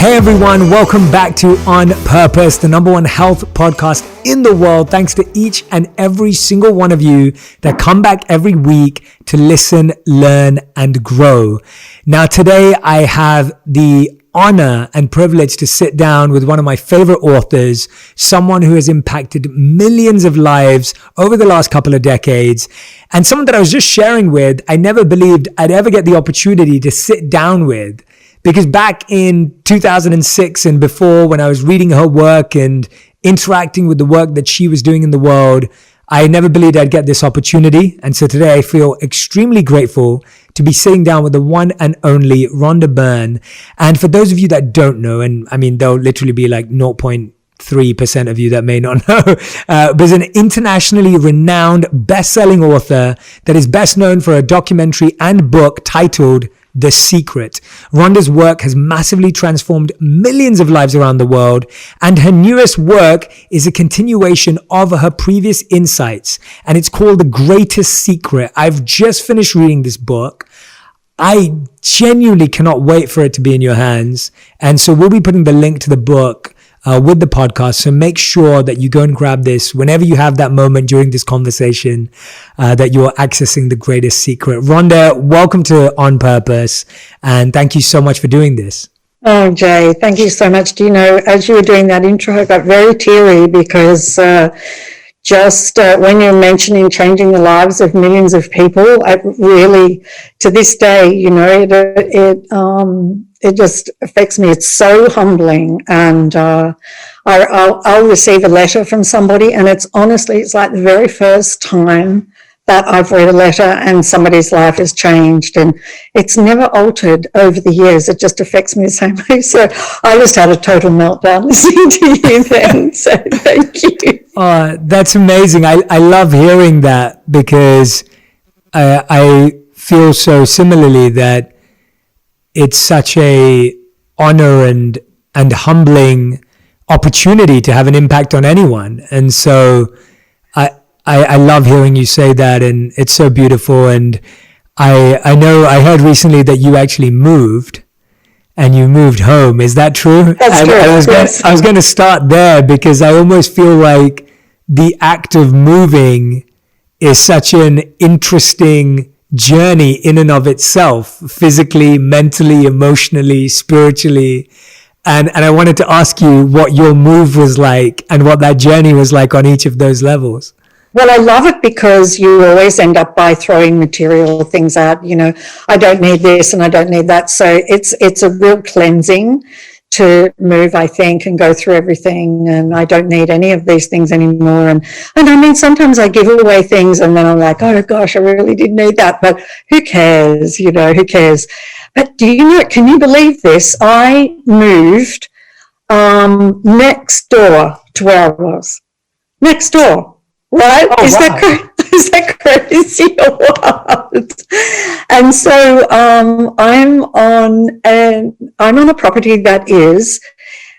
Hey everyone, welcome back to On Purpose, the number one health podcast in the world. Thanks to each and every single one of you that come back every week to listen, learn, and grow. Now today I have the honor and privilege to sit down with one of my favorite authors, someone who has impacted millions of lives over the last couple of decades, and someone that I was just sharing with, I never believed I'd ever get the opportunity to sit down with. Because back in 2006 and before, when I was reading her work and interacting with the work that she was doing in the world, I never believed I'd get this opportunity. And so today I feel extremely grateful to be sitting down with the one and only Rhonda Byrne. And for those of you that don't know, and I mean, there'll literally be like 0.3% of you that may not know, but is an internationally renowned best-selling author that is best known for a documentary and book titled The Secret. Rhonda's work has massively transformed millions of lives around the world, and her newest work is a continuation of her previous insights, and it's called The Greatest Secret. I've just finished reading this book. I genuinely cannot wait for it to be in your hands, and so we'll be putting the link to the book with the podcast. So make sure that you go and grab this whenever you have that moment during this conversation, that you're accessing The Greatest Secret. Rhonda, welcome to On Purpose, and thank you so much for doing this. Oh, Jay, thank you so much. Do you know, as you were doing that intro, I got very teary because when you're mentioning changing the lives of millions of people, I really, to this day, you know, it just affects me. It's so humbling. And I'll receive a letter from somebody, and it's like the very first time that I've read a letter and somebody's life has changed, and it's never altered over the years. It just affects me the same way. So I just had a total meltdown listening to you then. So thank you. That's amazing. I love hearing that, because I feel so similarly that it's such a honor and humbling opportunity to have an impact on anyone. And so I love hearing you say that, and it's so beautiful. And I know I heard recently that you actually moved, and you moved home. Is that true? That's true. I was going to start there, because I almost feel like the act of moving is such an interesting journey in and of itself, physically, mentally, emotionally, spiritually. And I wanted to ask you what your move was like and what that journey was like on each of those levels. Well, I love it because you always end up by throwing material things out. You know, I don't need this and I don't need that. So it's a real cleansing to move, I think, and go through everything. And I don't need any of these things anymore. And I mean, sometimes I give away things and then I'm like, oh gosh, I really did need that. But who cares? You know, who cares? But do you know, can you believe this? I moved next door to where I was. Next door. Right? Oh, is wow. Is that crazy or what? And so I'm on a property that is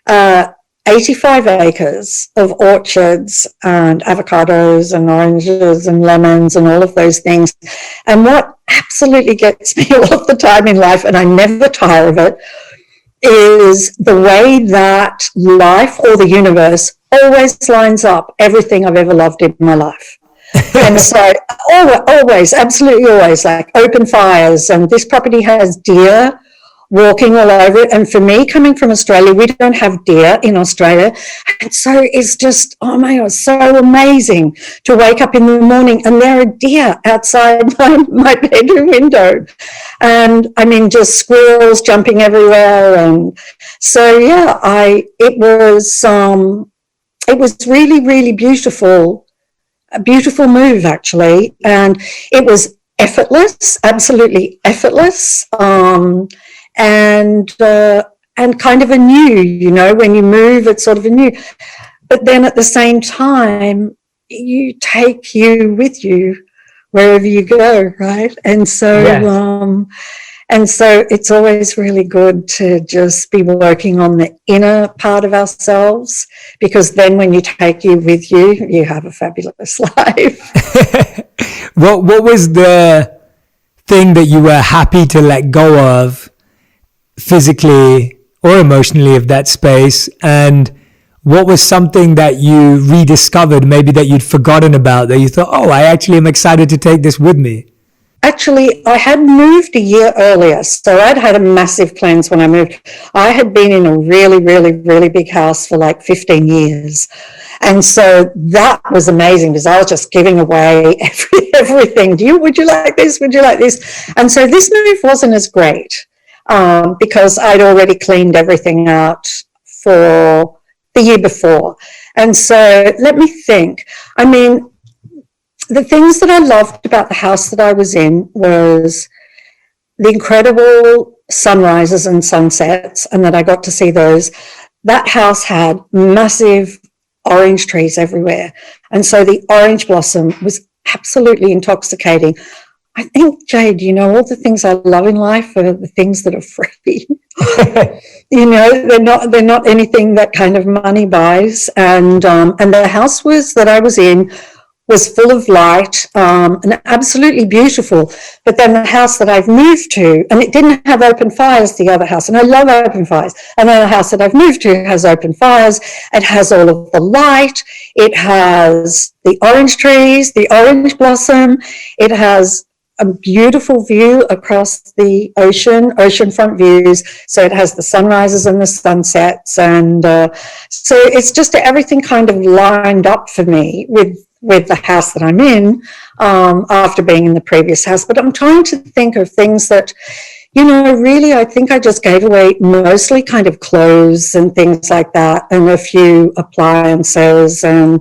85 acres of orchards and avocados and oranges and lemons and all of those things. And what absolutely gets me all of the time in life, and I never tire of it, is the way that life or the universe always lines up everything I've ever loved in my life. And so always, absolutely always, like open fires, and this property has deer walking all over it. And for me, coming from Australia, we don't have deer in Australia. And so it's just, oh my God, so amazing to wake up in the morning and there are deer outside my bedroom window. And I mean, just squirrels jumping everywhere. And so, yeah, it was really, really beautiful, a beautiful move actually. And it was effortless, absolutely effortless. And kind of anew, you know, when you move, it's sort of anew. But then at the same time, you take you with you wherever you go, right? And so, yes. And so it's always really good to just be working on the inner part of ourselves, because then when you take you with you, you have a fabulous life. What was the thing that you were happy to let go of physically or emotionally of that space? And what was something that you rediscovered, maybe that you'd forgotten about, that you thought, oh, I actually am excited to take this with me? Actually, I had moved a year earlier, so I'd had a massive cleanse when I moved. I had been in a really, really, really big house for like 15 years. And so that was amazing because I was just giving away everything. Would you like this? Would you like this? And so this move wasn't as great because I'd already cleaned everything out for the year before. And so let me think. I mean, the things that I loved about the house that I was in was the incredible sunrises and sunsets, and that I got to see those. That house had massive orange trees everywhere. And so the orange blossom was absolutely intoxicating. I think, Jade, all the things I love in life are the things that are free. They're not anything that kind of money buys. And the house that I was in was full of light and absolutely beautiful. But then the house that I've moved to, and it didn't have open fires, the other house, and I love open fires. And then the house that I've moved to has open fires. It has all of the light. It has the orange trees, the orange blossom. It has a beautiful view across the oceanfront views. So it has the sunrises and the sunsets. And so it's just everything kind of lined up for me with the house that I'm in after being in the previous house. But I'm trying to think of things that, really I think I just gave away mostly kind of clothes and things like that, and a few appliances and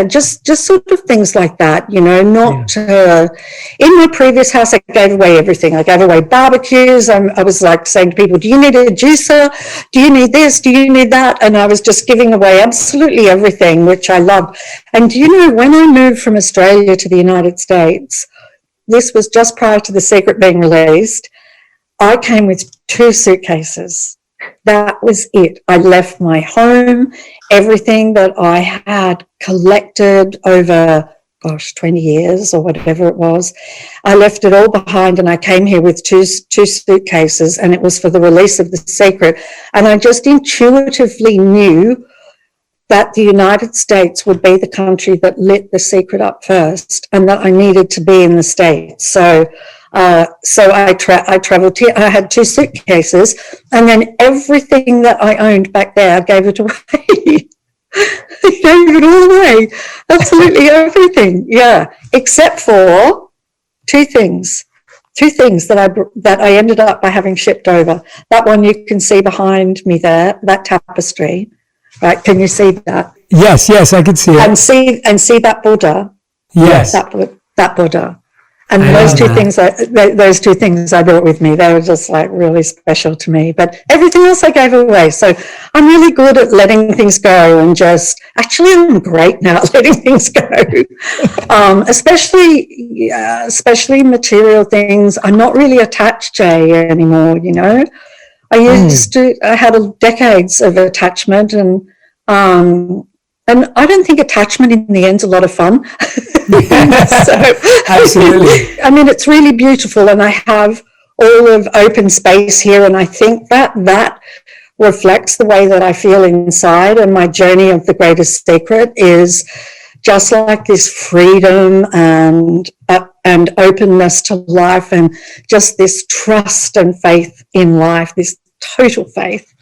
just sort of things like that, not in my previous house, I gave away everything. I gave away barbecues. I was like saying to people, do you need a juicer? Do you need this? Do you need that? And I was just giving away absolutely everything, which I loved. And when I moved from Australia to the United States, this was just prior to The Secret being released, I came with 2 suitcases. That was it. I left my home, everything that I had collected over, 20 years or whatever it was. I left it all behind and I came here with two suitcases, and it was for the release of The Secret. And I just intuitively knew that the United States would be the country that lit The Secret up first, and that I needed to be in the States. So I traveled here. I had 2 suitcases, and then everything that I owned back there, I gave it away. I gave it all away. Absolutely everything. Yeah, except for 2 things. 2 things that I ended up by having shipped over. That one you can see behind me there, that tapestry. Right? Can you see that? Yes, I can see it. And see that Buddha. Yes, that Buddha. And those two things I brought with me, they were just like really special to me. But everything else I gave away. So I'm really good at letting things go, and I'm great now at letting things go. Especially material things. I'm not really attached, Jay, anymore, I had decades of attachment, and I don't think attachment in the end's a lot of fun. Absolutely. I mean, it's really beautiful, and I have all of open space here, and I think that reflects the way that I feel inside. And my journey of the greatest secret is just like this freedom and openness to life, and just this trust and faith in life, this total faith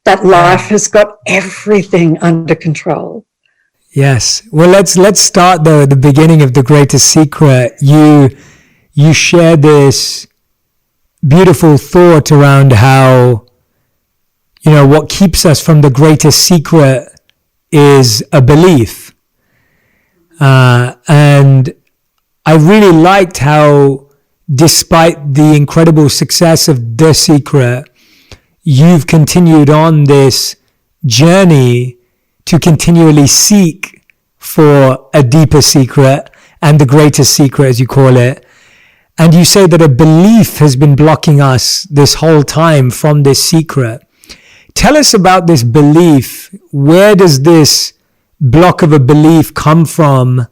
that life has got everything under control. Yes. Well, let's start the beginning of the greatest secret. You share this beautiful thought around how, what keeps us from the greatest secret is a belief. And I really liked how, despite the incredible success of The Secret, you've continued on this journey to continually seek for a deeper secret and the greatest secret, as you call it. And you say that a belief has been blocking us this whole time from this secret. Tell us about this belief. Where does this block of a belief come from?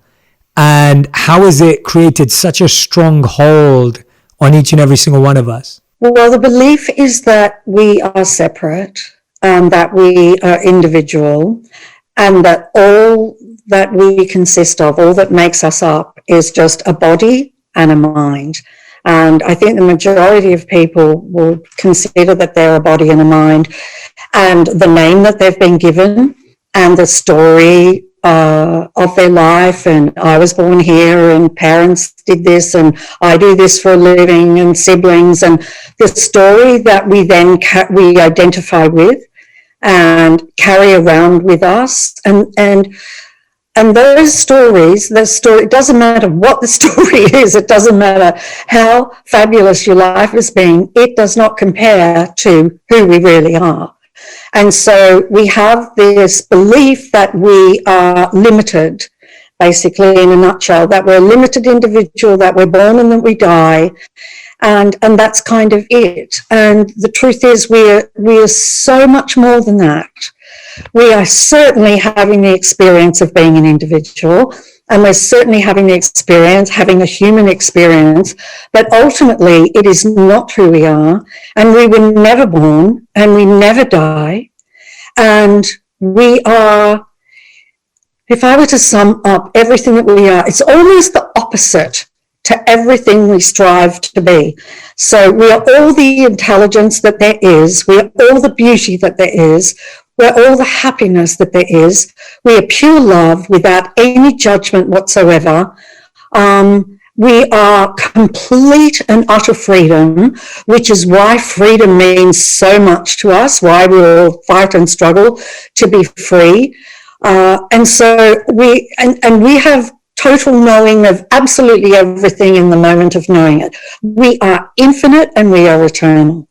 And how has it created such a strong hold on each and every single one of us? Well, the belief is that we are separate, that we are individual, and that all that we consist of, all that makes us up, is just a body and a mind. And I think the majority of people will consider that they're a body and a mind, and the name that they've been given and the story of their life, and I was born here and parents did this and I do this for a living, and siblings, and the story that we then we identify with and carry around with us, and those stories, it doesn't matter what the story is, it doesn't matter how fabulous your life has been, it does not compare to who we really are. And so we have this belief that we are limited, basically, in a nutshell, that we're a limited individual, that we're born and that we die, and that's kind of it. And the truth is we are so much more than that. We are certainly having the experience of being an individual, and we're certainly having the experience, having a human experience, but ultimately it is not who we are, and we were never born, and we never die, and we are, if I were to sum up everything that we are, it's almost the opposite to everything we strive to be. So we are all the intelligence that there is, we are all the beauty that there is, we're all the happiness that there is. We are pure love without any judgment whatsoever. We are complete and utter freedom, which is why freedom means so much to us, why we all fight and struggle to be free. And so we have total knowing of absolutely everything in the moment of knowing it. We are infinite and we are eternal.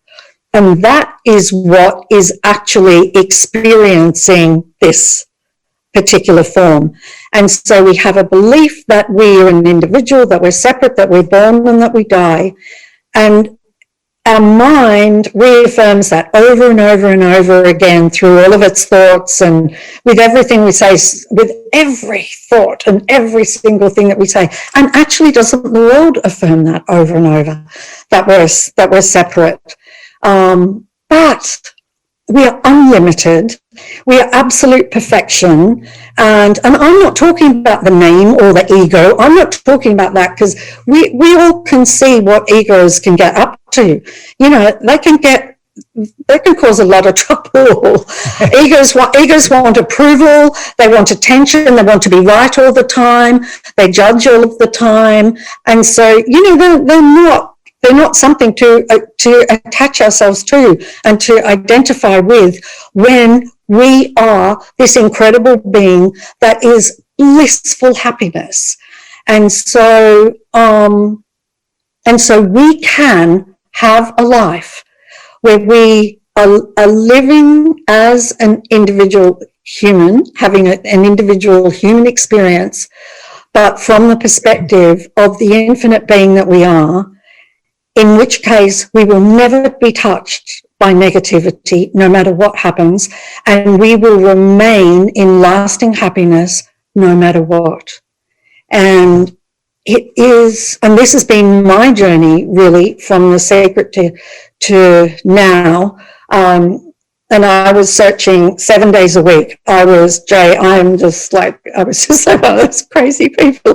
And that is what is actually experiencing this particular form. And so we have a belief that we are an individual, that we're separate, that we're born and that we die. And our mind reaffirms that over and over and over again through all of its thoughts, and with everything we say, with every thought and every single thing that we say. And actually, doesn't the world affirm that over and over, that we're separate? But we are unlimited. We are absolute perfection. And I'm not talking about the name or the ego. I'm not talking about that, because we all can see what egos can get up to. You know, they can cause a lot of trouble. Egos want approval. They want attention. They want to be right all the time. They judge all of the time. And so, you know, they're not something to attach ourselves to and to identify with, when we are this incredible being that is blissful happiness. And so we can have a life where we are living as an individual human, having an individual human experience, but from the perspective of the infinite being that we are, in which case we will never be touched by negativity, no matter what happens, and we will remain in lasting happiness no matter what. And it is, and this has been my journey really from the sacred to now. And I was searching 7 days a week. I was just like one of those crazy people.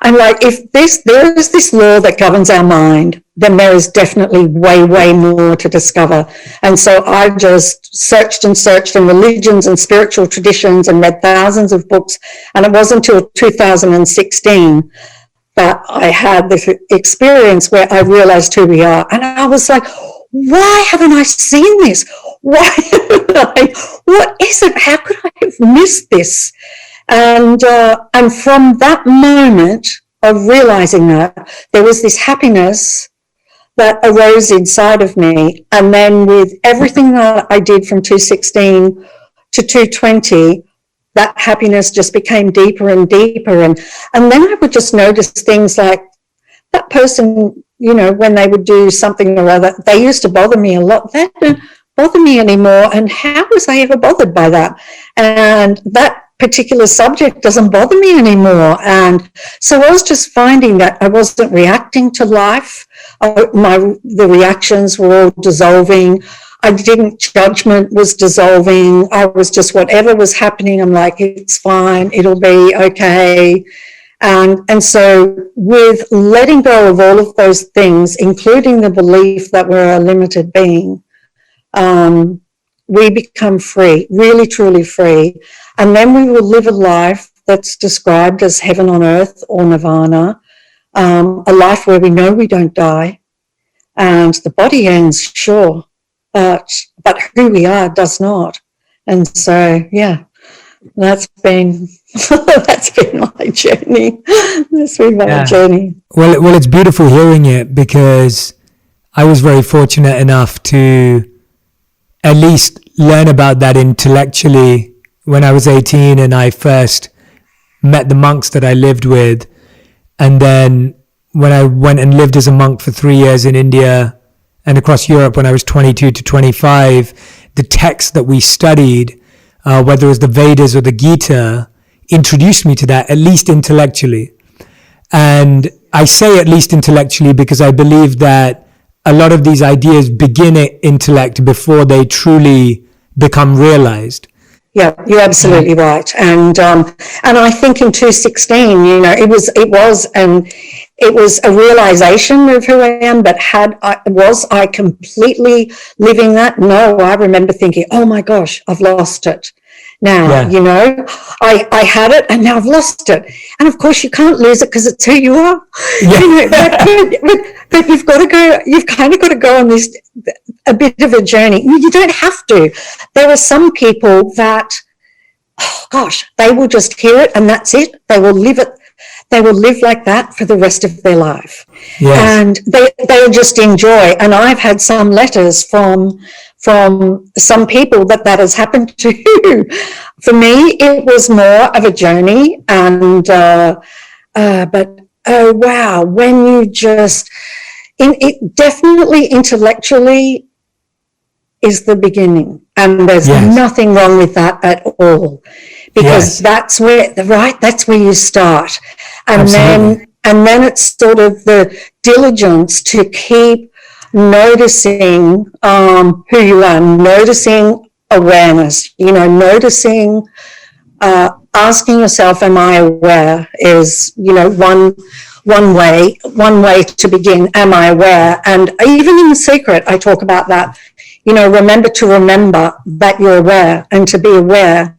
I'm like, if there is this law that governs our mind, then there is definitely way, way more to discover. And so I just searched in religions and spiritual traditions and read thousands of books. And it wasn't until 2016 that I had this experience where I realized who we are. And I was like, why haven't I seen this? What is it? How could I have missed this? And from that moment of realizing that, there was this happiness that arose inside of me. And then with everything that I did from 216 to 220, that happiness just became deeper and deeper. And then I would just notice things like that person, you know, when they would do something or other, they used to bother me a lot. That don't bother me anymore. And how was I ever bothered by that? And that particular subject doesn't bother me anymore. And so I was just finding that I wasn't reacting to life. the reactions were all dissolving. Judgment was dissolving. I was just, whatever was happening, I'm like, it's fine, it'll be okay. And so with letting go of all of those things, including the belief that we're a limited being, we become free, really, truly free. And then we will live a life that's described as heaven on earth or nirvana, a life where we know we don't die. And the body ends, sure, but who we are does not. And so, yeah, that's been my journey. That's been my journey. Well, it's beautiful hearing it, because I was very fortunate enough to at least learn about that intellectually when I was 18 and I first met the monks that I lived with. And then when I went and lived as a monk for 3 years in India and across Europe when I was 22 to 25, the texts that we studied, whether it was the Vedas or the Gita, introduced me to that, at least intellectually. And I say at least intellectually because I believe that a lot of these ideas begin at intellect before they truly become realized. Yeah, you're absolutely right. And I think in 2016, it was a realization of who I am, but was I completely living that? No, I remember thinking, oh my gosh, I've lost it. Now, I had it and now I've lost it. And of course you can't lose it because it's who you are. Yeah. But you've kind of got to go on this, a bit of a journey. You don't have to. There are some people that, oh gosh, they will just hear it and that's it. They will live it. They will live like that for the rest of their life. Yes. And they'll just enjoy. And I've had some letters from some people that has happened to. For me, it was more of a journey. And but oh wow, when you just, it definitely intellectually is the beginning, and there's nothing wrong with that at all, because that's where you start, and then it's sort of the diligence to keep noticing who you are, noticing awareness, noticing, asking yourself, am I aware, is, one way to begin. Am I aware? And even in The Secret, I talk about that, remember to remember that you're aware and to be aware.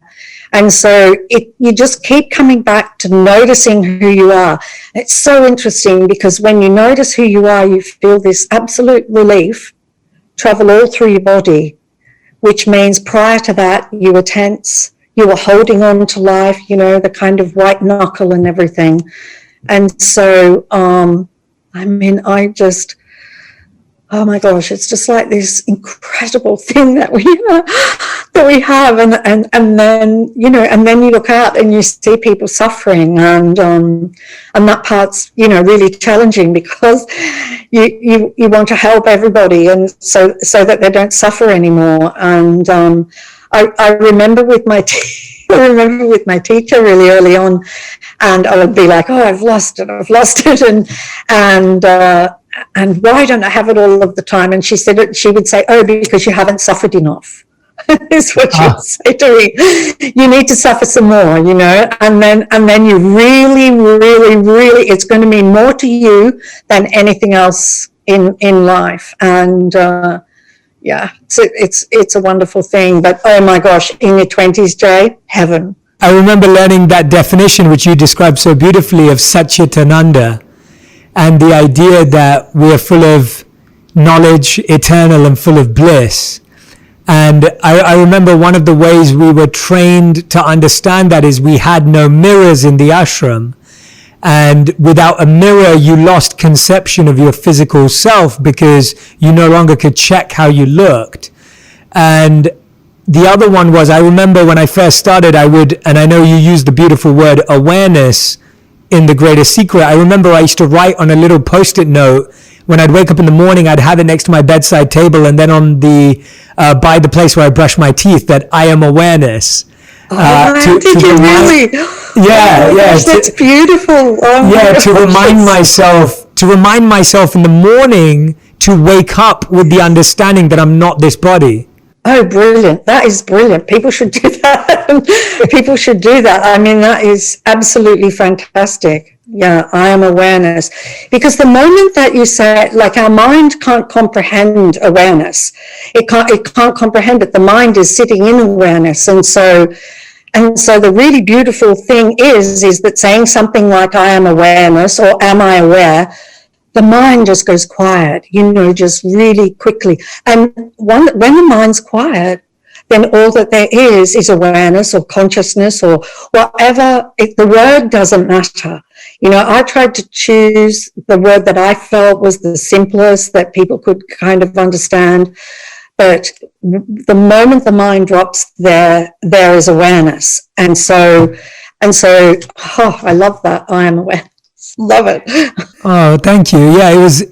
And so you just keep coming back to noticing who you are. It's so interesting because when you notice who you are, you feel this absolute relief travel all through your body, which means prior to that, you were tense, you were holding on to life, the kind of white knuckle and everything. And so, oh my gosh, it's just like this incredible thing that we have, and then and then you look out and you see people suffering, and that part's really challenging because you want to help everybody, and so that they don't suffer anymore. And I remember with my teacher really early on, and I would be like, oh, I've lost it, and why don't I have it all of the time? And she would say, oh, because you haven't suffered enough. Is what she would say to me. You need to suffer some more, and then you really, really, really, it's going to mean more to you than anything else in life. And it's a wonderful thing. But oh my gosh, in your 20s, Jay, heaven. I remember learning that definition, which you described so beautifully, of Satchitananda, and the idea that we're full of knowledge, eternal, and full of bliss. And I remember one of the ways we were trained to understand that is we had no mirrors in the ashram. And without a mirror, you lost conception of your physical self because you no longer could check how you looked. And the other one was, I remember when I first started, and I know you used the beautiful word awareness in The Greatest Secret. I remember I used to write on a little Post-it note. When I'd wake up in the morning, I'd have it next to my bedside table, and then on by the place where I brush my teeth, that I am awareness. Did you really? Yeah, oh my gosh, that's beautiful. To remind myself to remind myself in the morning to wake up with the understanding that I'm not this body. Oh, brilliant. That is brilliant. People should do that. People should do that. I mean, that is absolutely fantastic. Yeah, I am awareness. Because the moment that you say, like, our mind can't comprehend awareness. It can't comprehend it. The mind is sitting in awareness. And so the really beautiful thing is that saying something like I am awareness or am I aware, the mind just goes quiet, just really quickly. And when the mind's quiet, then all that there is awareness or consciousness or whatever. The word doesn't matter. I tried to choose the word that I felt was the simplest, that people could kind of understand. But the moment the mind drops, there is awareness. And so, I love that. I am aware. Love it. Oh, thank you. Yeah, it was,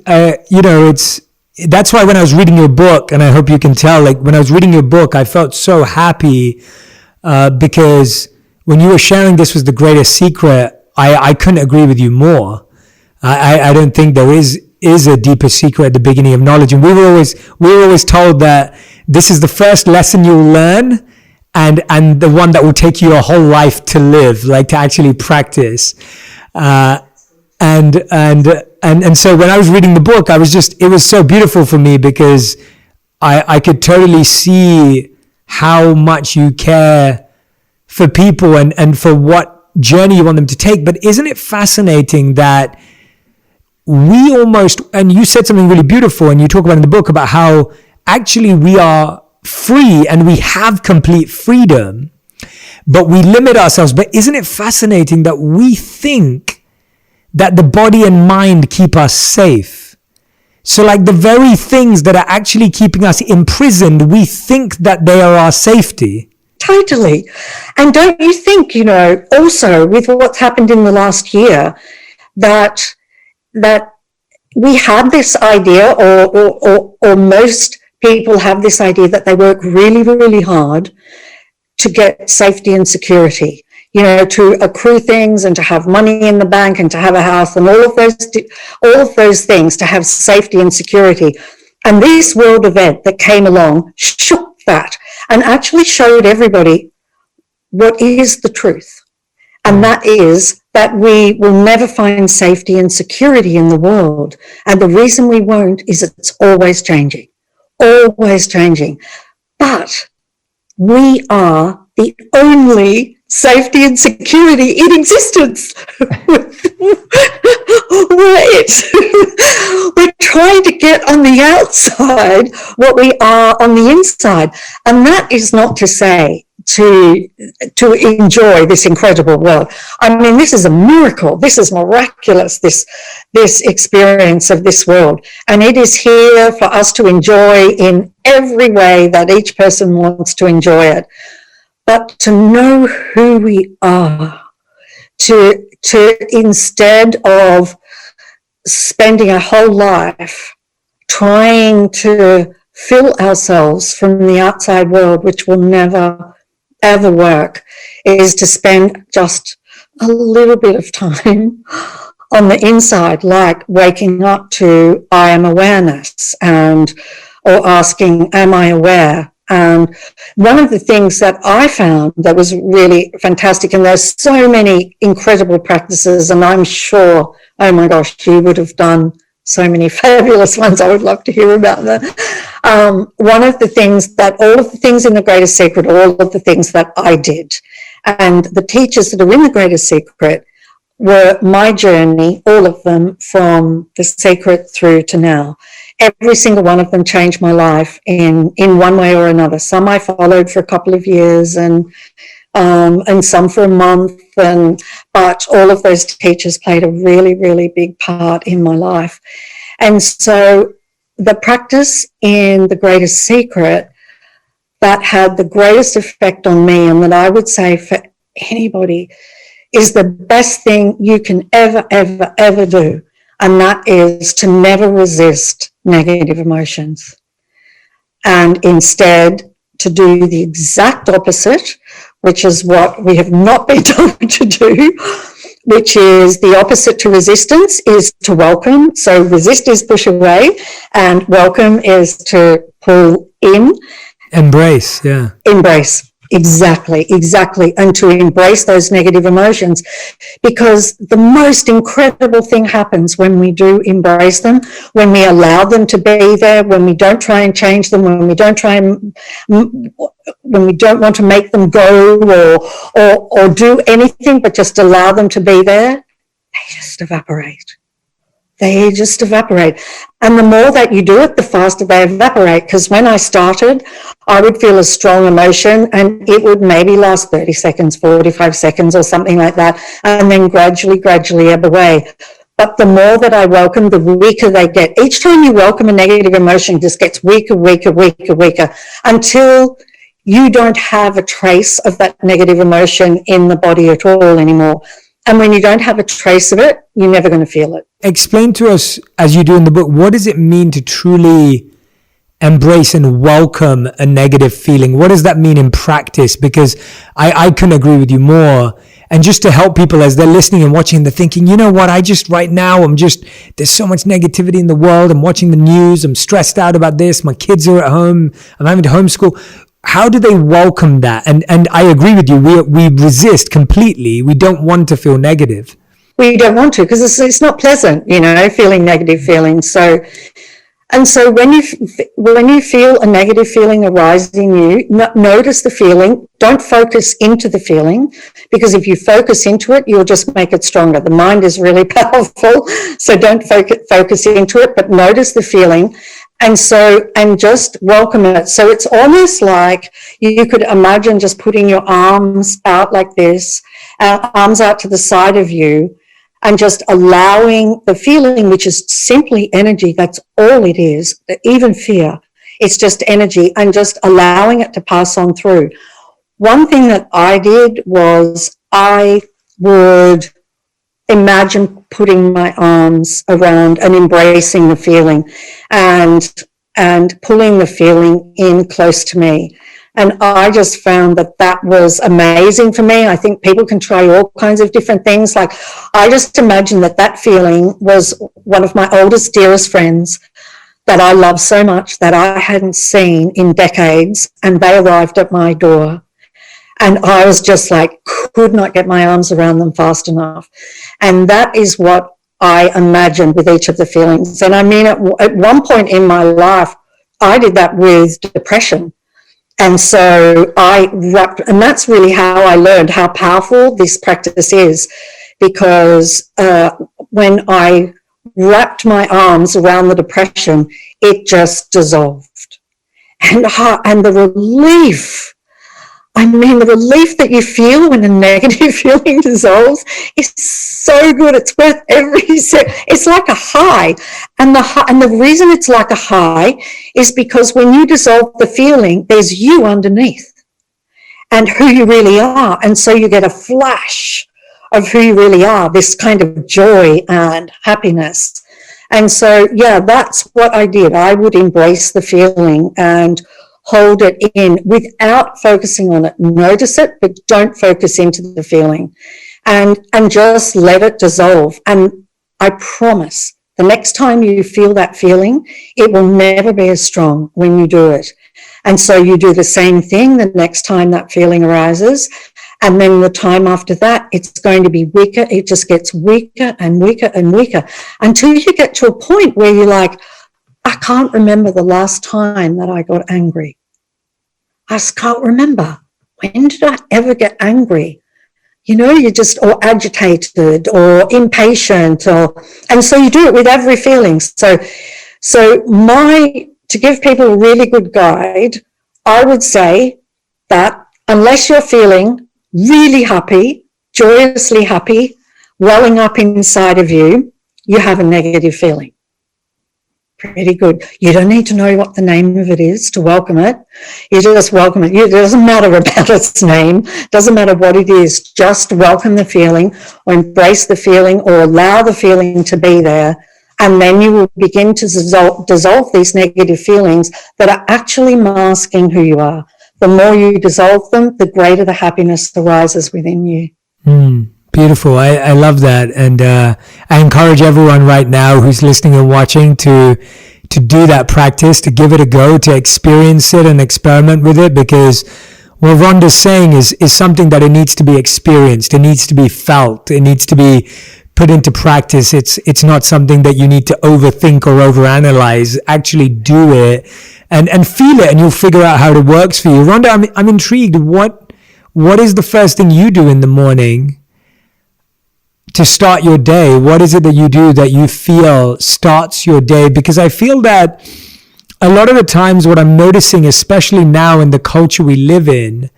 that's why when I was reading your book, and I hope you can tell, like when I was reading your book, I felt so happy because when you were sharing this was the greatest secret, I couldn't agree with you more. I don't think there is a deeper secret at the beginning of knowledge. And we were always told that this is the first lesson you'll learn and the one that will take you a whole life to live, like to actually practice. And so when I was reading the book, it was so beautiful for me because I could totally see how much you care for people and for what journey you want them to take. But isn't it fascinating that we almost, and you said something really beautiful and you talk about in the book about how actually we are free and we have complete freedom, but we limit ourselves. But isn't it fascinating that we think that the body and mind keep us safe? So like the very things that are actually keeping us imprisoned, we think that they are our safety. Totally. And don't you think, also with what's happened in the last year, that we have this idea, or most people have this idea that they work really, really hard to get safety and security, to accrue things and to have money in the bank and to have a house and all of those things, to have safety and security. And this world event that came along shook that and actually showed everybody what is the truth. And that is that we will never find safety and security in the world. And the reason we won't is it's always changing, always changing. But we are the only safety and security in existence. We're trying to get on the outside what we are on the inside. And that is not to say to enjoy this incredible world. I mean, this is a miracle. This is miraculous, this experience of this world. And it is here for us to enjoy in every way that each person wants to enjoy it. But to know who we are, to instead of spending a whole life trying to fill ourselves from the outside world, which will never ever work, is to spend just a little bit of time on the inside, like waking up to I am awareness, or asking, am I aware? And one of the things that I found that was really fantastic, and there's so many incredible practices, and I'm sure, oh my gosh, you would have done so many fabulous ones. I would love to hear about that. One of the things that, all of the things in the Greatest Secret, all of the things that I did, and the teachers that are in the Greatest Secret were my journey, all of them, from the secret through to now. Every single one of them changed my life in one way or another. Some I followed for a couple of years and some for a month, but all of those teachers played a really, really big part in my life. And so the practice in the Greatest Secret that had the greatest effect on me, and that I would say for anybody, is the best thing you can ever, ever, ever do. And that is to never resist negative emotions, and instead to do the exact opposite, which is what we have not been told to do, which is the opposite to resistance, is to welcome. So resist is push away, and welcome is to pull in. Embrace, yeah. Embrace. Exactly. And to embrace those negative emotions, because the most incredible thing happens when we do embrace them, when we allow them to be there, when we don't try and change them, when we don't want to make them go or do anything, but just allow them to be there, they just evaporate. And the more that you do it, the faster they evaporate. Because when I started, I would feel a strong emotion and it would maybe last 30 seconds, 45 seconds or something like that, and then gradually ebb away. But the more that I welcome, the weaker they get. Each time you welcome a negative emotion, it just gets weaker, until you don't have a trace of that negative emotion in the body at all anymore. And when you don't have a trace of it, you're never going to feel it. Explain to us, as you do in the book, what does it mean to truly embrace and welcome a negative feeling? What does that mean in practice? Because I couldn't agree with you more. And just to help people as they're listening and watching, they're thinking, you know what, there's so much negativity in the world. I'm watching the news. I'm stressed out about this. My kids are at home. I'm having to homeschool. How do they welcome that? And I agree with you. We resist completely. We don't want to feel negative. We don't want to, because it's not pleasant, feeling negative feelings. So when you feel a negative feeling arise in you, notice the feeling. Don't focus into the feeling, because if you focus into it, you'll just make it stronger. The mind is really powerful, so don't focus into it, but notice the feeling. And just welcome it. So it's almost like you could imagine just putting your arms out like this, arms out to the side of you, and just allowing the feeling, which is simply energy. That's all it is. Even fear, it's just energy, and just allowing it to pass on through. One thing that I did was I would imagine putting my arms around and embracing the feeling and pulling the feeling in close to me. And I just found that was amazing for me. I think people can try all kinds of different things. Like, I just imagined that feeling was one of my oldest, dearest friends that I love so much that I hadn't seen in decades, and they arrived at my door. And I was just like, could not get my arms around them fast enough. And that is what I imagined with each of the feelings. And I mean, at one point in my life, I did that with depression. And so and that's really how I learned how powerful this practice is, because when I wrapped my arms around the depression, it just dissolved. And the relief, the relief that you feel when a negative feeling dissolves is so good. It's worth every second. It's like a high. And the reason it's like a high is because when you dissolve the feeling, there's you underneath and who you really are. And so you get a flash of who you really are, this kind of joy and happiness. And so, yeah, that's what I did. I would embrace the feeling and hold it in without focusing on it. Notice it, but don't focus into the feeling, and just let it dissolve. And I promise, the next time you feel that feeling, it will never be as strong when you do it. And so you do the same thing the next time that feeling arises. And then the time after that, it's going to be weaker. It just gets weaker and weaker and weaker until you get to a point where you're like, I can't remember the last time that I got angry. I just can't remember. When did I ever get angry? You're just or agitated or impatient, and so you do it with every feeling. So to give people a really good guide, I would say that unless you're feeling really happy, joyously happy, welling up inside of you, you have a negative feeling. Pretty good. You don't need to know what the name of it is to welcome it. You just welcome it. It doesn't matter about its name. Doesn't matter what it is. Just welcome the feeling, or embrace the feeling, or allow the feeling to be there. And then you will begin to dissolve these negative feelings that are actually masking who you are. The more you dissolve them, the greater the happiness arises within you. Beautiful. I love that. And I encourage everyone right now who's listening and watching to do that practice, to give it a go, to experience it and experiment with it, because what Rhonda's saying is something that it needs to be experienced. It needs to be felt. It needs to be put into practice. It's not something that you need to overthink or overanalyze. Actually do it and feel it, and you'll figure out how it works for you. Rhonda, I'm intrigued. What is the first thing you do in the morning to start your day? What is it that you do that you feel starts your day? Because I feel that a lot of the times what I'm noticing, especially now in the culture we live in,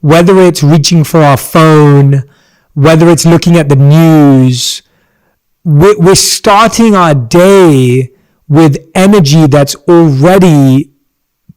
whether it's reaching for our phone, whether it's looking at the news, we're starting our day with energy that's already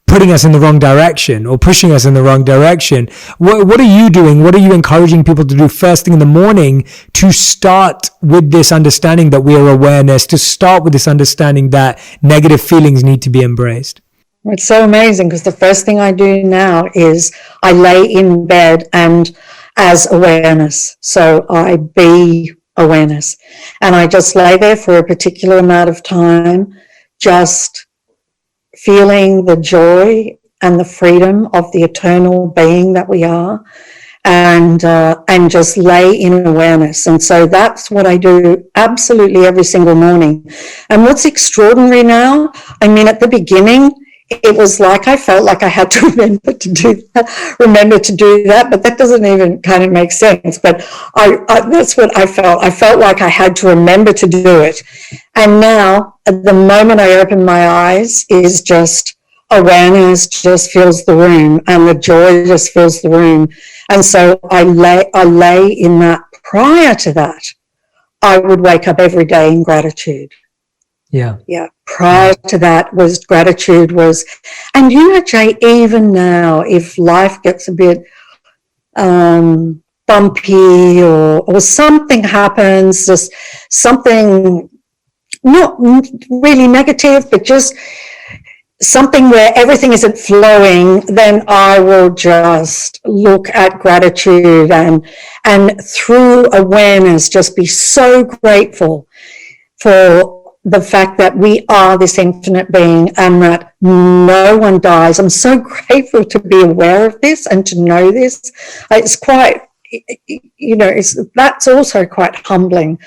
putting us in the wrong direction or pushing us in the wrong direction. What are you doing? What are you encouraging people to do first thing in the morning to start with this understanding that we are awareness, to start with this understanding that negative feelings need to be embraced? It's so amazing, because the first thing I do now is I lay in bed and as awareness. So I be awareness, and I just lay there for a particular amount of time, just feeling the joy and the freedom of the eternal being that we are, and just lay in awareness. And so that's what I do absolutely every single morning. And what's extraordinary now, I mean, at the beginning, it was like I felt like I had to remember to do that, but that doesn't even kind of make sense. But that's what I felt. I felt like I had to remember to do it. And now, at the moment I open my eyes, is just awareness just fills the room, and the joy just fills the room. And so I lay in that. Prior to that, I would wake up every day in gratitude. Yeah. Prior to that was gratitude was, and you know, Jay, even now, if life gets a bit bumpy or something happens, just something not really negative, but just something where everything isn't flowing, then I will just look at gratitude and through awareness, just be so grateful for the fact that we are this infinite being and that no one dies. I'm so grateful to be aware of this and to know this. It's quite, you know, that's also quite humbling,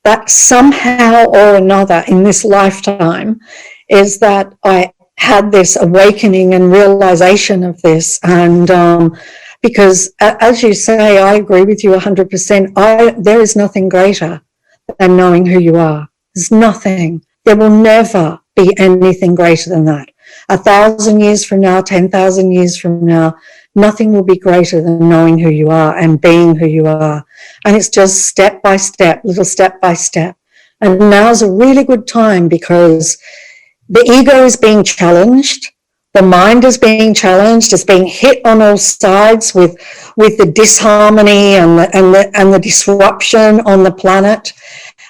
that somehow or another in this lifetime is that I had this awakening and realization of this. And because as you say, I agree with you 100%. There is nothing greater than knowing who you are. There's nothing. There will never be anything greater than that. 1,000 years from now, 10,000 years from now, nothing will be greater than knowing who you are and being who you are. And it's just step by step, little step by step. And now's a really good time because the ego is being challenged. The mind is being challenged. It's being hit on all sides with the disharmony and the disruption on the planet.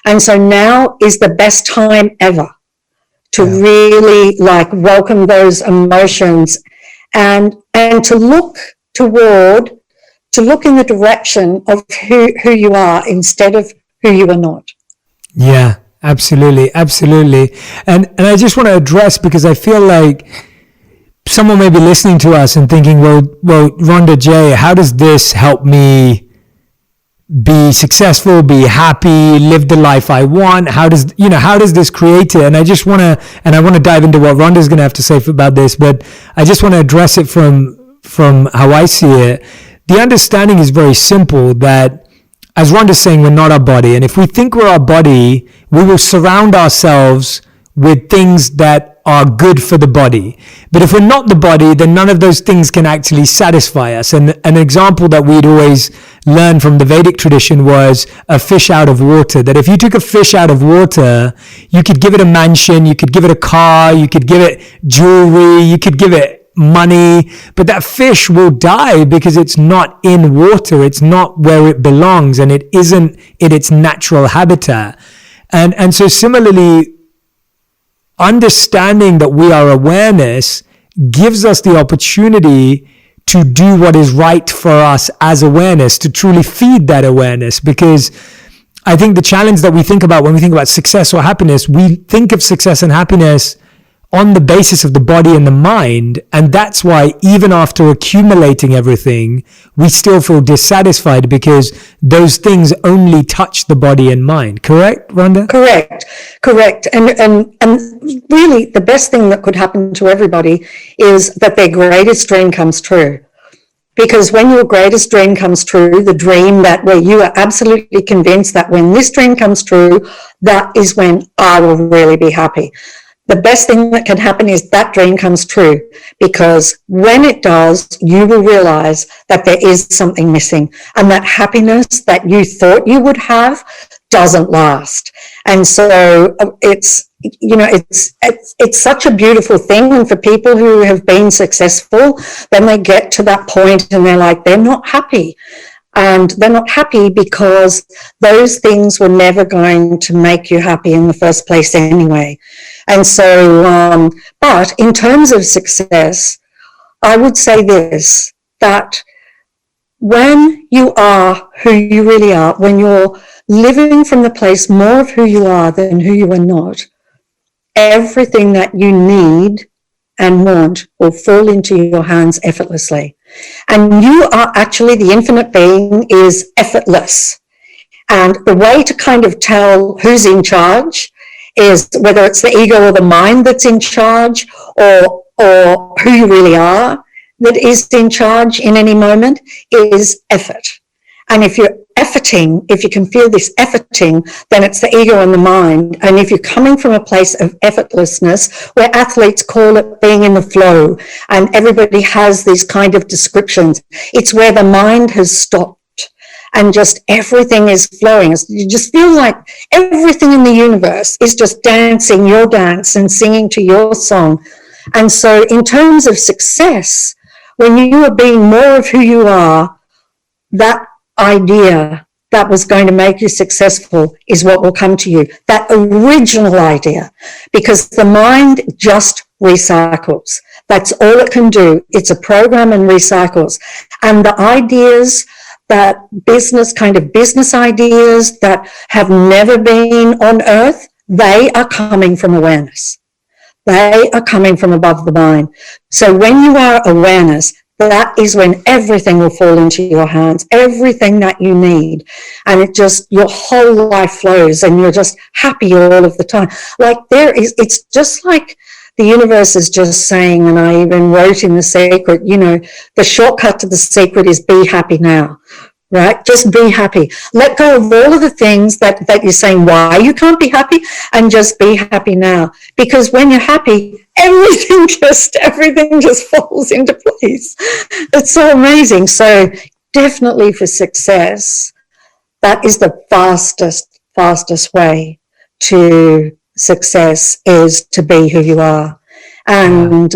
And so now is the best time ever to really welcome those emotions and to look in the direction of who you are instead of who you are not. Yeah, absolutely. Absolutely. And I just want to address, because I feel like someone may be listening to us and thinking, well, Rhonda J, how does this help me be successful, be happy, live the life I want? How does this create it? And I just want to dive into what Rhonda's going to have to say about this, but I just want to address it from how I see it. The understanding is very simple, that as Rhonda's saying, we're not our body. And if we think we're our body, we will surround ourselves with things that are good for the body. But if we're not the body, then none of those things can actually satisfy us. And an example that we'd always learn from the Vedic tradition was a fish out of water. That if you took a fish out of water, you could give it a mansion, you could give it a car, you could give it jewelry, you could give it money, but that fish will die because it's not in water. It's not where it belongs, and it isn't in its natural habitat. And so similarly, understanding that we are awareness gives us the opportunity to do what is right for us as awareness, to truly feed that awareness. Because I think the challenge that we think about when we think about success or happiness, we think of success and happiness on the basis of the body and the mind. And that's why even after accumulating everything, we still feel dissatisfied because those things only touch the body and mind. Correct, Rhonda? Correct. And really the best thing that could happen to everybody is that their greatest dream comes true. Because when your greatest dream comes true, the dream that where you are absolutely convinced that when this dream comes true, that is when I will really be happy. The best thing that can happen is that dream comes true, because when it does, you will realize that there is something missing, and that happiness that you thought you would have doesn't last. And so it's such a beautiful thing. And for people who have been successful, then they get to that point and they're like, they're not happy. And they're not happy because those things were never going to make you happy in the first place anyway. And so, but in terms of success, I would say this, that when you are who you really are, when you're living from the place more of who you are than who you are not, everything that you need and want will fall into your hands effortlessly. And you are actually, the infinite being is effortless. And the way to kind of tell who's in charge is whether it's the ego or the mind that's in charge, or who you really are that is in charge in any moment, is effort. And if you're efforting, if you can feel this efforting, then it's the ego and the mind. And if you're coming from a place of effortlessness, where athletes call it being in the flow, and everybody has these kind of descriptions, it's where the mind has stopped and just everything is flowing. You just feel like everything in the universe is just dancing your dance and singing to your song. And so in terms of success, when you are being more of who you are, that idea that was going to make you successful is what will come to you, that original idea, because the mind just recycles. That's all it can do. It's a program and recycles. And the ideas that business ideas that have never been on earth, they are coming from awareness. They are coming from above the mind. So when you are awareness, that is when everything will fall into your hands, everything that you need. And it just, your whole life flows and you're just happy all of the time. Like it's just like the universe is just saying, and I even wrote in The Secret, the shortcut to the secret is be happy now. Right? Just be happy. Let go of all of the things that you're saying why you can't be happy, and just be happy now. Because when you're happy, everything just falls into place. It's so amazing. So definitely for success, that is the fastest way to success, is to be who you are. And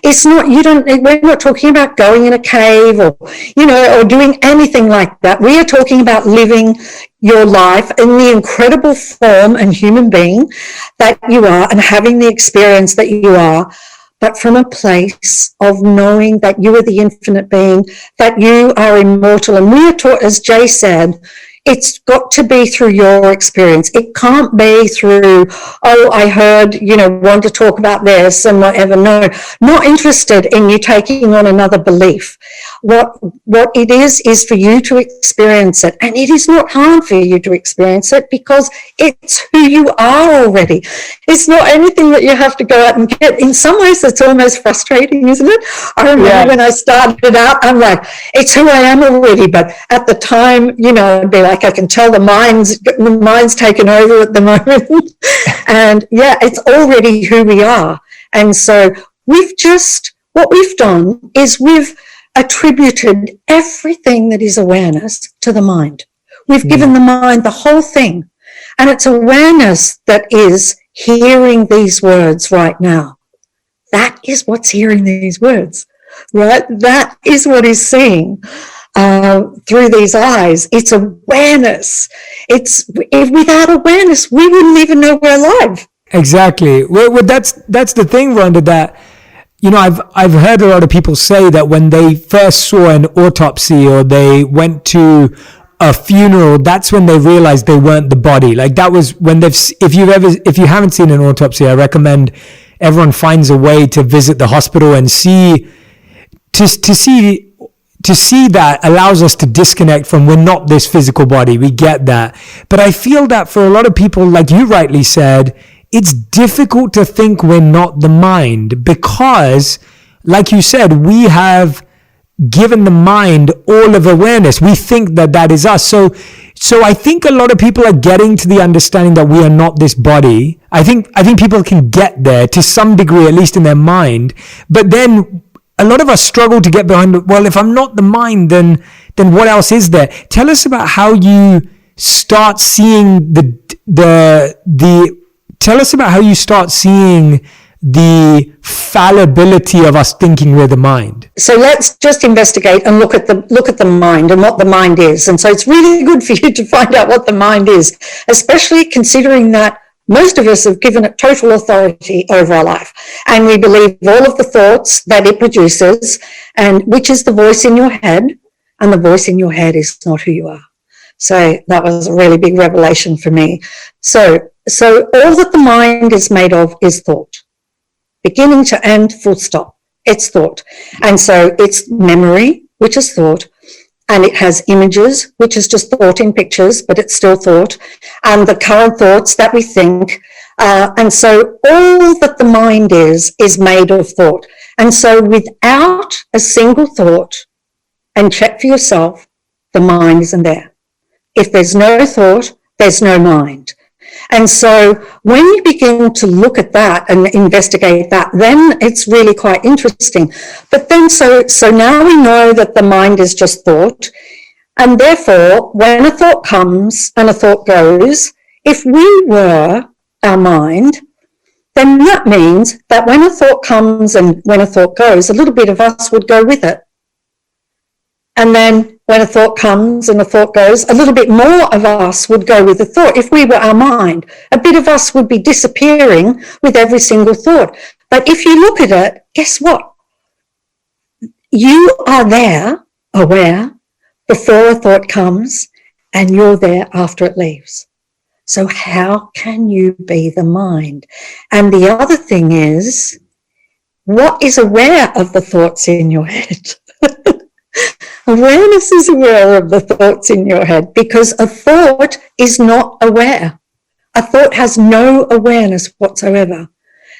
it's not, we're not talking about going in a cave or doing anything like that. We are talking about living your life in the incredible form and human being that you are, and having the experience that you are, but from a place of knowing that you are the infinite being, that you are immortal. And we are taught, as Jay said, it's got to be through your experience. It can't be through, I heard, Rhonda talk about this and whatever. No, not interested in you taking on another belief. What it is for you to experience it. And it is not hard for you to experience it, because it's who you are already. It's not anything that you have to go out and get. In some ways, it's almost frustrating, isn't it? I remember when I started out, I'm like, it's who I am already. But at the time, it'd be like, I can tell the mind's taken over at the moment. And yeah, it's already who we are. And so what we've done is we've attributed everything that is awareness to the mind. We've given the mind the whole thing. And it's awareness that is hearing these words right now. That is what's hearing these words, right? That is what is seeing through these eyes. It's awareness. Without awareness, we wouldn't even know we're alive. Exactly. Well, that's the thing, Rhonda, that I've heard a lot of people say that when they first saw an autopsy or they went to a funeral, that's when they realized they weren't the body. Like that was when if you haven't seen an autopsy, I recommend everyone finds a way to visit the hospital and see that allows us to disconnect from we're not this physical body. We get that. But I feel that for a lot of people, like you rightly said, it's difficult to think we're not the mind because, like you said, we have given the mind all of awareness. We think that is us. So I think a lot of people are getting to the understanding that we are not this body. I think people can get there to some degree, at least in their mind. But then a lot of us struggle to get behind, well, if I'm not the mind, then what else is there? Tell us about how you start seeing tell us about how you start seeing the fallibility of us thinking we're the mind. So let's just investigate and look at the mind and what the mind is. And so it's really good for you to find out what the mind is, especially considering that most of us have given it total authority over our life. And we believe all of the thoughts that it produces, and which is the voice in your head, and the voice in your head is not who you are. So that was a really big revelation for me. So all that the mind is made of is thought. Beginning to end, full stop. It's thought. And so it's memory, which is thought. And it has images, which is just thought in pictures, but it's still thought. And the current thoughts that we think. And so all that the mind is made of thought. And so without a single thought, and check for yourself, the mind isn't there. If there's no thought, there's no mind. And so when you begin to look at that and investigate that, then it's really quite interesting. But then so now we know that the mind is just thought. And therefore, when a thought comes and a thought goes, if we were our mind, then that means that when a thought comes and when a thought goes, a little bit of us would go with it. And then when a thought comes and a thought goes, a little bit more of us would go with the thought. If we were our mind, a bit of us would be disappearing with every single thought. But if you look at it, guess what? You are there, aware, before a thought comes, and you're there after it leaves. So how can you be the mind? And the other thing is, what is aware of the thoughts in your head? Awareness is aware of the thoughts in your head because a thought is not aware. A thought has no awareness whatsoever.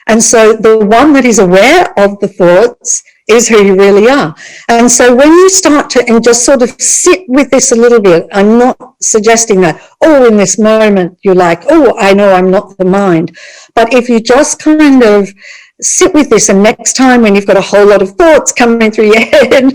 And so the one that is aware of the thoughts is who you really are. And so when you start to and just sort of sit with this a little bit, I'm not suggesting that, in this moment you're like, I know I'm not the mind. But if you just kind of sit with this, and next time when you've got a whole lot of thoughts coming through your head,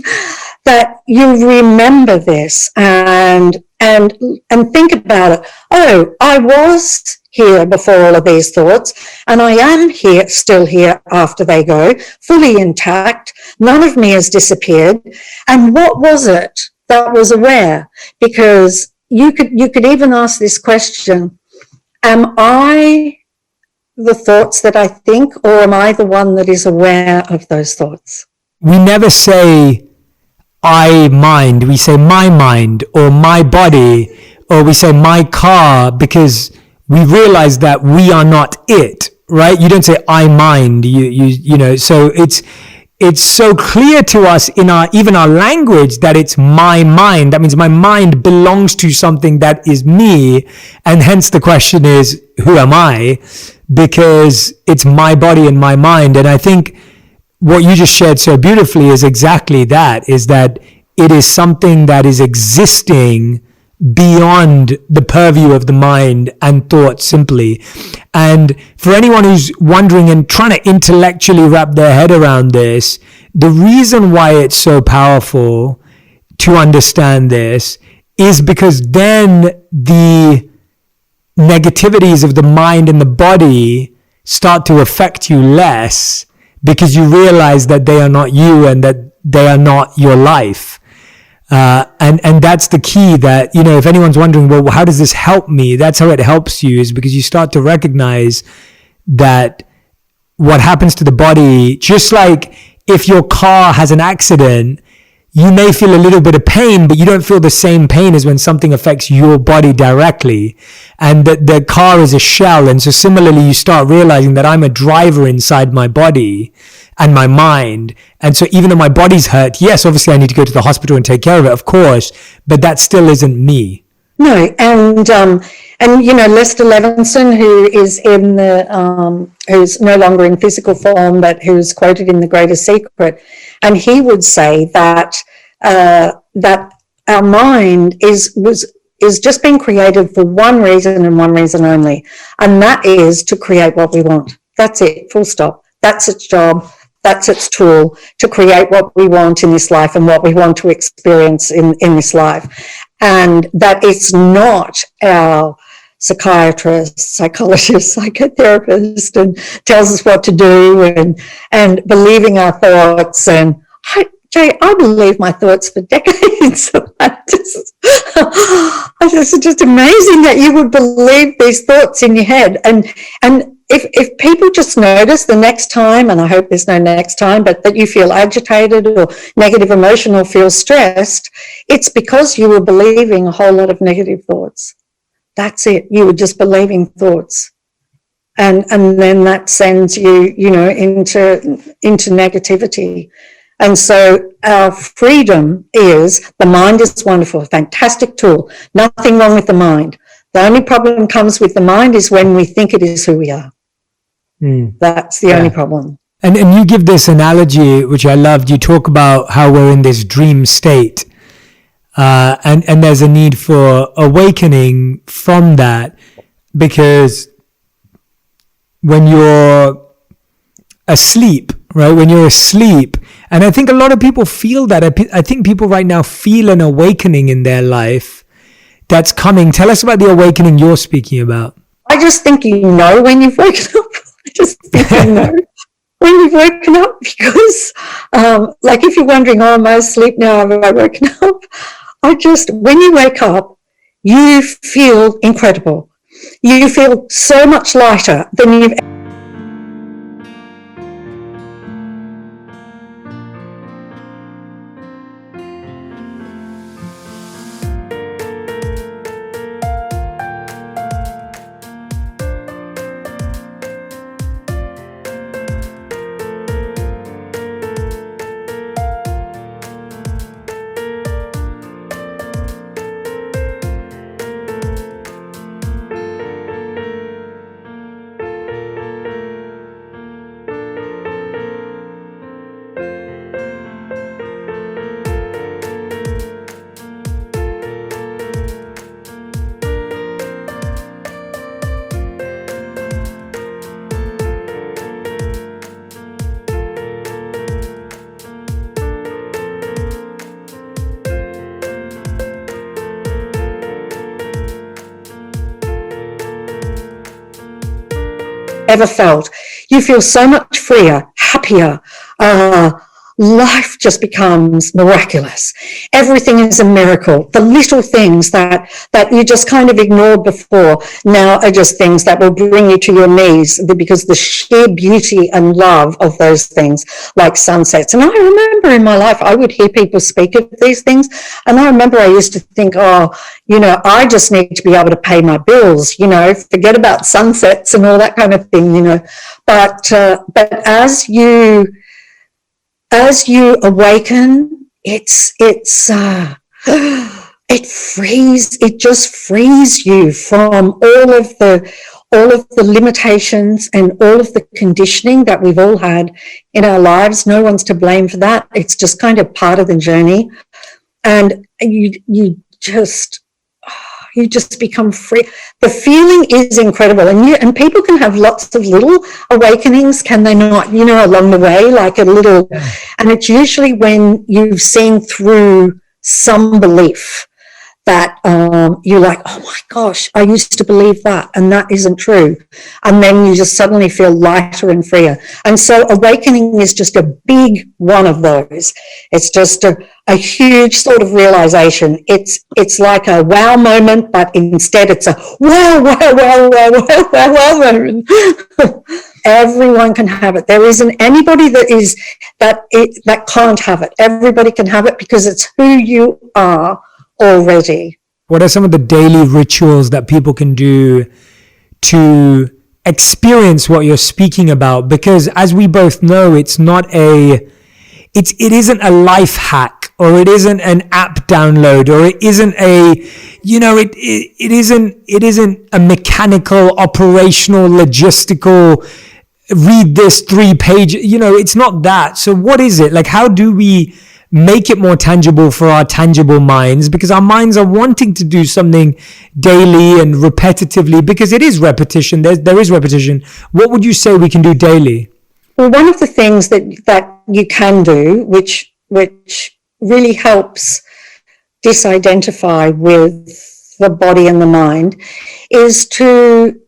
that you remember this and think about it. I was here before all of these thoughts, and I am still here after they go, fully intact. None of me has disappeared. And what was it that was aware? Because you could even ask this question: am I the thoughts that I think, or am I the one that is aware of those thoughts? We never say I mind, we say my mind or my body, or we say my car, because we realize that we are not it, right? You don't say I mind, you know, so it's so clear to us in even our language that it's my mind. That means my mind belongs to something that is me. And hence the question is, who am I? Because it's my body and my mind. And I think what you just shared so beautifully is exactly that, is that it is something that is existing beyond the purview of the mind and thought simply. And for anyone who's wondering and trying to intellectually wrap their head around this, the reason why it's so powerful to understand this is because then the negativities of the mind and the body start to affect you less, because you realize that they are not you and that they are not your life. And that's the key, that, you know, if anyone's wondering, well, how does this help me? That's how it helps you, is because you start to recognize that what happens to the body, just like if your car has an accident, you may feel a little bit of pain, but you don't feel the same pain as when something affects your body directly. And the car is a shell. And so similarly, you start realizing that I'm a driver inside my body and my mind. And so even though my body's hurt, yes, obviously I need to go to the hospital and take care of it, of course, but that still isn't me. No, and Lester Levinson, who is in who's no longer in physical form, but who's quoted in The Greatest Secret, and he would say that that our mind is just being created for one reason and one reason only, and that is to create what we want. That's it, full stop. That's its job. That's its tool, to create what we want in this life and what we want to experience in this life. And that it's not our psychiatrist, psychologist, psychotherapist, and tells us what to do and believing our thoughts. And I believe my thoughts for decades. It's just amazing that you would believe these thoughts in your head. And if people just notice the next time, and I hope there's no next time, but that you feel agitated or negative emotion or feel stressed, it's because you were believing a whole lot of negative thoughts. That's it. You were just believing thoughts. And then that sends you, into negativity. And so our freedom is, the mind is wonderful, a fantastic tool. Nothing wrong with the mind. The only problem comes with the mind is when we think it is who we are. That's the only problem. And you give this analogy, which I loved. You talk about how we're in this dream state, and there's a need for awakening from that, because when you're asleep, right? When you're asleep, and I think a lot of people feel that. I think people right now feel an awakening in their life that's coming. Tell us about the awakening you're speaking about. I just think you know when you've woken up. I just think you know when you've woken up, because like if you're wondering, am I asleep now? Have I woken up? When you wake up, you feel incredible. You feel so much lighter than you've ever felt. You feel so much freer, happier. Life just becomes miraculous. Everything is a miracle. The little things that you just kind of ignored before now are just things that will bring you to your knees, because the sheer beauty and love of those things, like sunsets. And I remember in my life, I would hear people speak of these things, and I remember I used to think, I just need to be able to pay my bills, forget about sunsets and all that kind of thing, But as you awaken, it just frees you from all of the limitations and all of the conditioning that we've all had in our lives. No one's to blame for that. It's just kind of part of the journey. And you just become free. The feeling is incredible. And people can have lots of little awakenings, can they not, along the way, like a little, and it's usually when you've seen through some belief that you're like, oh my gosh, I used to believe that, and that isn't true. And then you just suddenly feel lighter and freer. And so awakening is just a big one of those. It's just a huge sort of realization. It's like a wow moment, but instead it's a wow moment. Everyone can have it. There isn't anybody that can't have it. Everybody can have it because it's who you are already. What are some of the daily rituals that people can do to experience what you're speaking about? Because as we both know, it isn't a life hack, or it isn't an app download, or it isn't it isn't a mechanical, operational, logistical, read this 3-page, it's not that. So what is it? Like, how do we make it more tangible for our tangible minds? Because our minds are wanting to do something daily and repetitively, because it is repetition. There is repetition. What would you say we can do daily? Well, one of the things that you can do, which really helps disidentify with the body and the mind, is to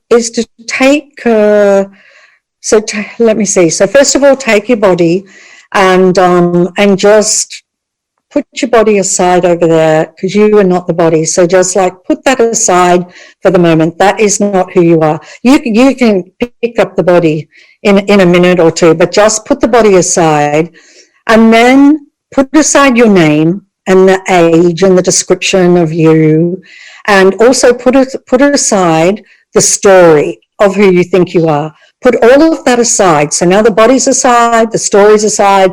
take. Let me see. So first of all, take your body and just put your body aside over there, because you are not the body. So just like put that aside for the moment. That is not who you are. You can pick up the body in a minute or two, but just put the body aside, and then put aside your name and the age and the description of you, and also put aside the story of who you think you are. Put all of that aside. So now the body's aside, the story's aside,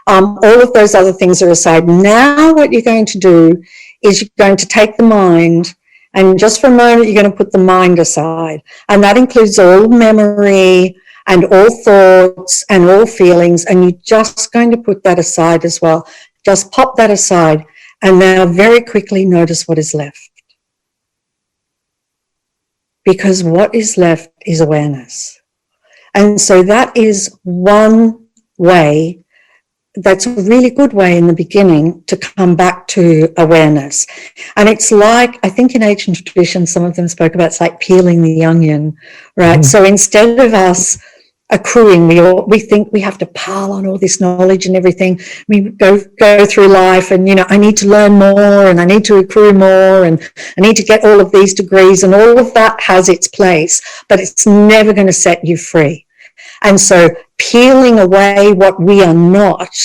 all of those other things are aside. Now what you're going to do is you're going to take the mind, and just for a moment, you're going to put the mind aside. And that includes all memory and all thoughts and all feelings. And you're just going to put that aside as well. Just pop that aside. And now very quickly notice what is left. Because what is left is awareness. And so that is one way, that's a really good way in the beginning to come back to awareness. And it's like, I think in ancient traditions, some of them spoke about, it's like peeling the onion, right? So instead of us accruing, we think we have to pile on all this knowledge and everything. We go through life and, I need to learn more, and I need to accrue more, and I need to get all of these degrees, and all of that has its place, but it's never going to set you free. And so peeling away what we are not,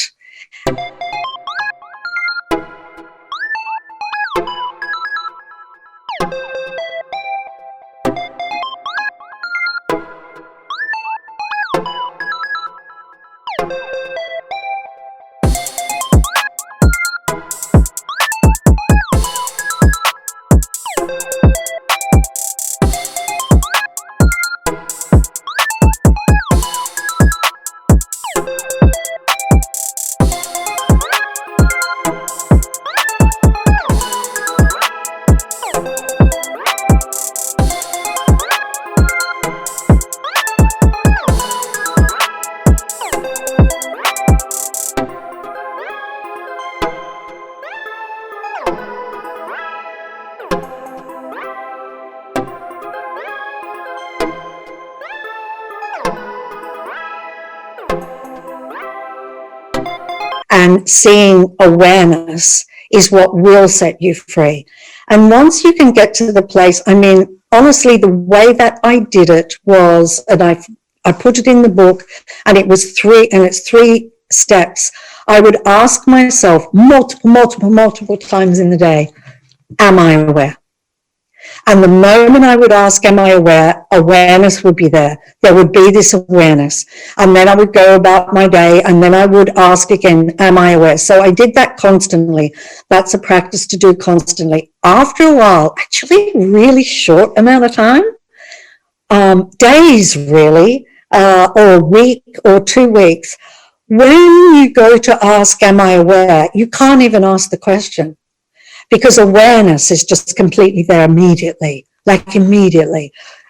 and seeing awareness is what will set you free. And once you can get to the place, honestly, the way that I did it was, and I put it in the book, and it's 3 steps. I would ask myself multiple times in the day, am I aware? And the moment I would ask, am I aware, awareness would be there. There would be this awareness. And then I would go about my day, and then I would ask again, am I aware? So I did that constantly. That's a practice to do constantly. After a while, actually really short amount of time, days really, or a week or 2 weeks, when you go to ask, am I aware, you can't even ask the question, because awareness is just completely there immediately.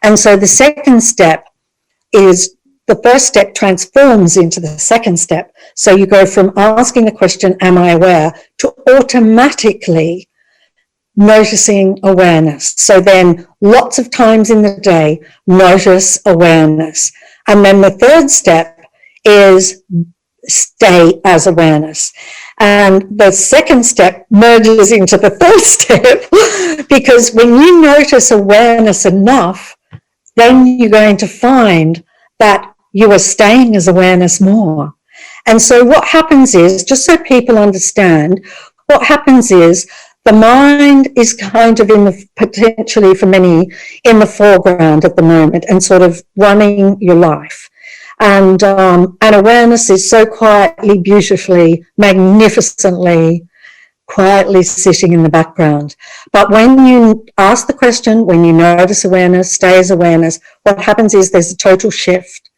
And so the second step is, the first step transforms into the second step. So you go from asking the question, am I aware, to automatically noticing awareness. So then lots of times in the day, notice awareness. And then the third step is stay as awareness. And the second step merges into the third step, because when you notice awareness enough, then you're going to find that you are staying as awareness more. And so what happens is, just so people understand, what happens is the mind is kind of potentially for many in the foreground at the moment and sort of running your life. And awareness is so quietly, beautifully, magnificently, quietly sitting in the background. But when you ask the question, when you notice awareness, stay as awareness, what happens is there's a total shift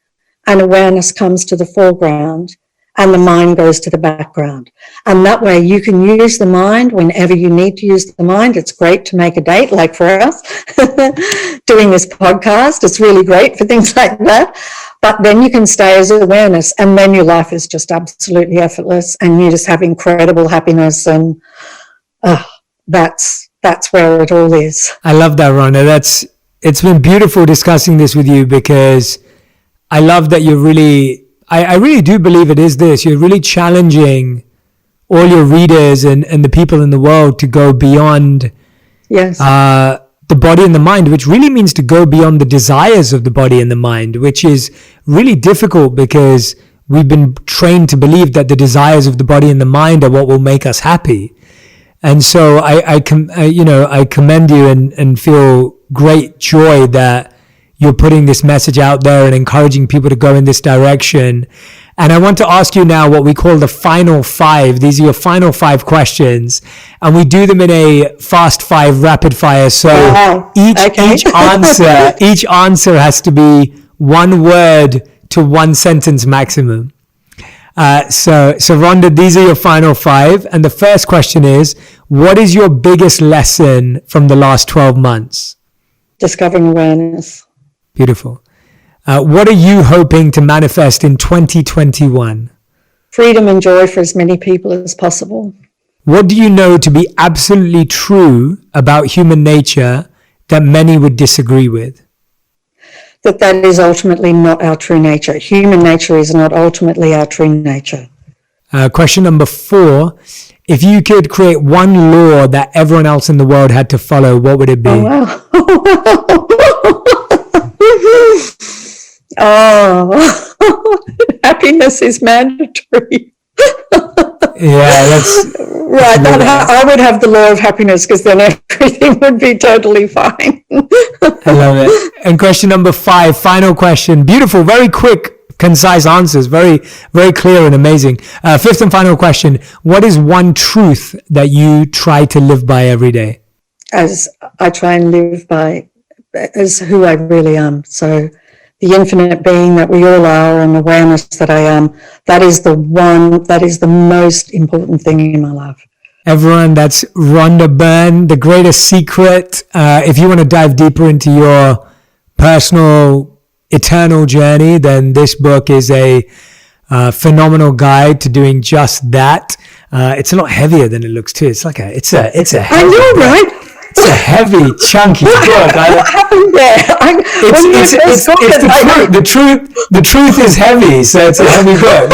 and awareness comes to the foreground and the mind goes to the background. And that way you can use the mind whenever you need to use the mind. It's great to make a date, like for us, doing this podcast. It's really great for things like that. But then you can stay as awareness, and then your life is just absolutely effortless and you just have incredible happiness. And that's where it all is. I love that, Rhonda. It's been beautiful discussing this with you, because I love that you're really, I really do believe it is this. You're really challenging all your readers and the people in the world to go beyond the body and the mind, which really means to go beyond the desires of the body and the mind, which is really difficult because we've been trained to believe that the desires of the body and the mind are what will make us happy. And so I commend you and feel great joy that you're putting this message out there and encouraging people to go in this direction. And I want to ask you now what we call the final 5. These are your final 5 questions, and we do them in a fast 5 rapid fire. So each answer has to be 1 word to 1 sentence maximum. So Rhonda, these are your final 5. And the first question is, what is your biggest lesson from the last 12 months? Discovering awareness. Beautiful. What are you hoping to manifest in 2021? Freedom and joy for as many people as possible. What do you know to be absolutely true about human nature that many would disagree with? That is ultimately not our true nature. Human nature is not ultimately our true nature. Question number 4. If you could create 1 law that everyone else in the world had to follow, what would it be? Happiness is mandatory. Yeah, that's right. I would have the law of happiness, because then everything would be totally fine. I love it. And question number 5, final question. Beautiful, very quick, concise answers, very, very clear and amazing. 5th and final question. What is 1 truth that you try to live by every day? As I try and live by, as who I really am. So the infinite being that we all are, and awareness that I am, that is the most important thing in my life. Everyone, that's Rhonda Byrne, The Greatest Secret. If you want to dive deeper into your personal, eternal journey, then this book is a phenomenal guide to doing just that. It's a lot heavier than it looks too. It's a heavy I know, book. right? It's a heavy, chunky book. What happened there? The truth is heavy, so it's a heavy book.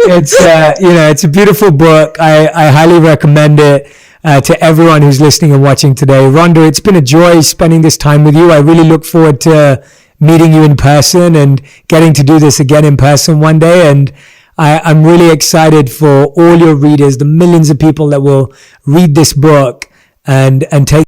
It's a beautiful book. I highly recommend it to everyone who's listening and watching today. Rhonda, it's been a joy spending this time with you. I really look forward to meeting you in person and getting to do this again in person one day. And I'm really excited for all your readers, the millions of people that will read this book and take